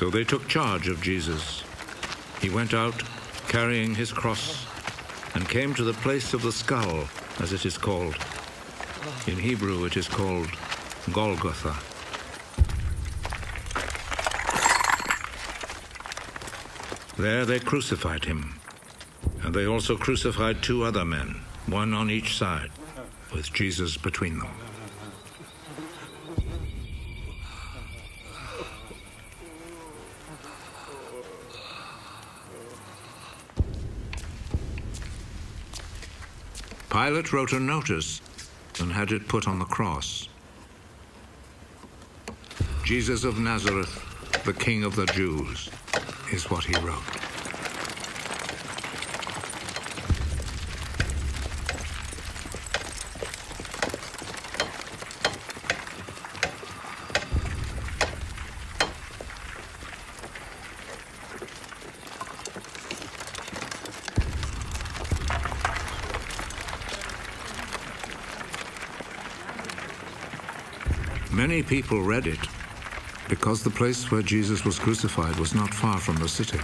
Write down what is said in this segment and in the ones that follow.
So they took charge of Jesus. He went out carrying his cross and came to the place of the skull, as it is called. In Hebrew it is called Golgotha. There they crucified him, and they also crucified two other men, one on each side, with Jesus between them. Pilate wrote a notice and had it put on the cross. Jesus of Nazareth, the King of the Jews, is what he wrote. Many people read it because the place where Jesus was crucified was not far from the city.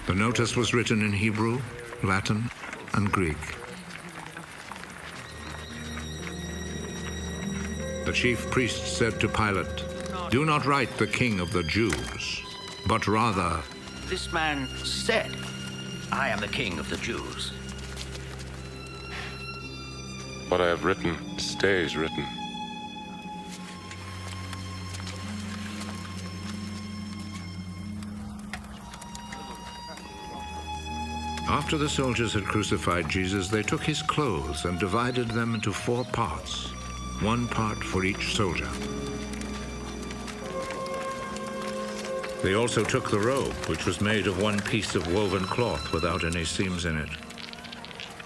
The notice was written in Hebrew, Latin, and Greek. The chief priest said to Pilate, "Do not write the King of the Jews, but rather, This man said, I am the King of the Jews." What I have written stays written. After the soldiers had crucified Jesus, they took his clothes and divided them into 4 parts, 1 part for each soldier. They also took the robe, which was made of 1 piece of woven cloth without any seams in it.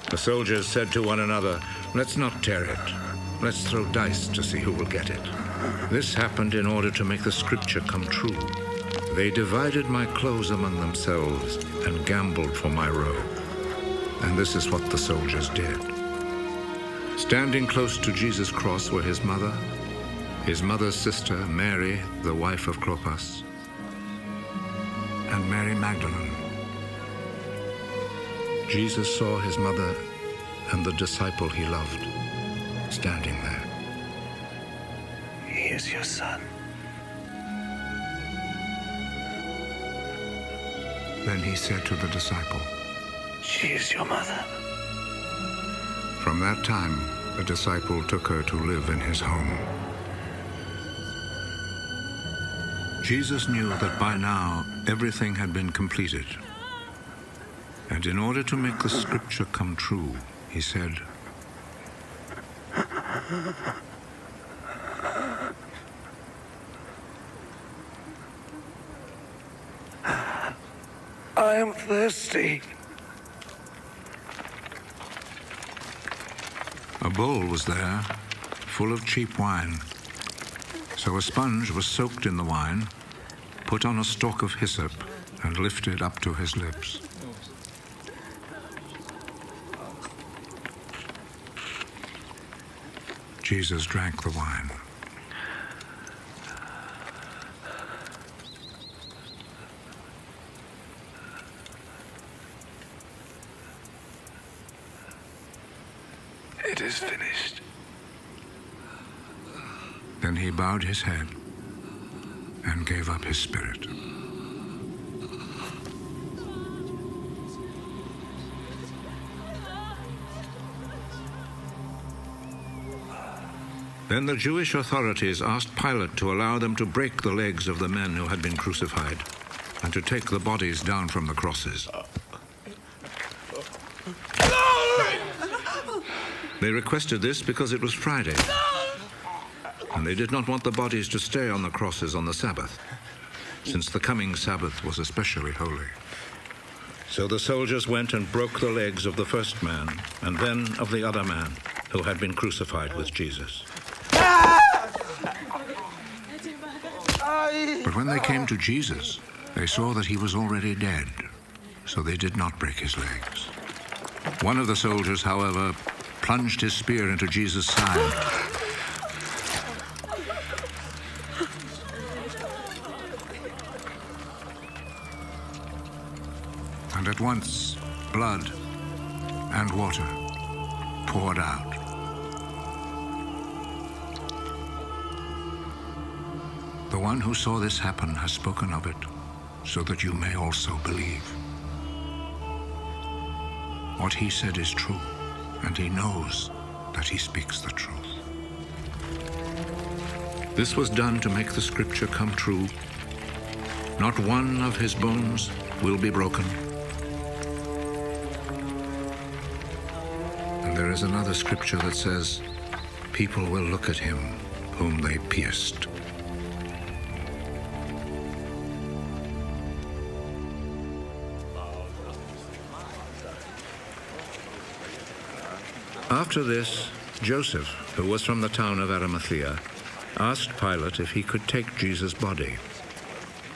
The soldiers said to one another, "Let's not tear it. Let's throw dice to see who will get it." This happened in order to make the scripture come true. They divided my clothes among themselves and gambled for my robe. And this is what the soldiers did. Standing close to Jesus' cross were his mother's sister, Mary, the wife of Clopas, and Mary Magdalene. Jesus saw his mother and the disciple he loved standing there. "He is your son." Then he said to the disciple, "She is your mother." From that time, the disciple took her to live in his home. Jesus knew that by now everything had been completed. And in order to make the scripture come true, he said, "I am thirsty." A bowl was there, full of cheap wine. So a sponge was soaked in the wine, put on a stalk of hyssop, and lifted up to his lips. Jesus drank the wine. "It is finished." Then he bowed his head and gave up his spirit. Then the Jewish authorities asked Pilate to allow them to break the legs of the men who had been crucified and to take the bodies down from the crosses. They requested this because it was Friday, and they did not want the bodies to stay on the crosses on the Sabbath, since the coming Sabbath was especially holy. So the soldiers went and broke the legs of the first man and then of the other man who had been crucified with Jesus. But when they came to Jesus, they saw that he was already dead, so they did not break his legs. One of the soldiers, however, plunged his spear into Jesus' side at once blood and water poured out. The one who saw this happen has spoken of it, so that you may also believe. What he said is true, and he knows that he speaks the truth. This was done to make the scripture come true. Not one of his bones will be broken. And there is another scripture that says, people will look at him whom they pierced. After this, Joseph, who was from the town of Arimathea, asked Pilate if he could take Jesus' body.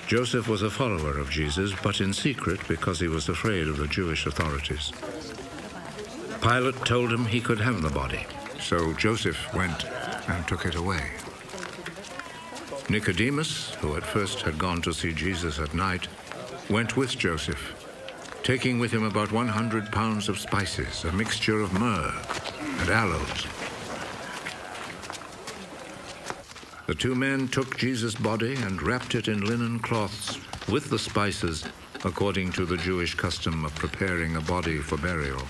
Joseph was a follower of Jesus, but in secret because he was afraid of the Jewish authorities. Pilate told him he could have the body, so Joseph went and took it away. Nicodemus, who at first had gone to see Jesus at night, went with Joseph, taking with him about 100 pounds of spices, a mixture of myrrh and aloes. The two men took Jesus' body and wrapped it in linen cloths with the spices, according to the Jewish custom of preparing a body for burial.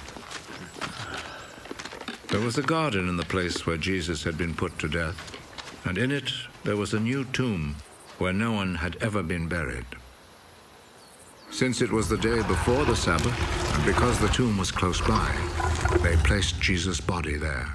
There was a garden in the place where Jesus had been put to death, and in it there was a new tomb where no one had ever been buried. Since it was the day before the Sabbath, and because the tomb was close by, they placed Jesus' body there.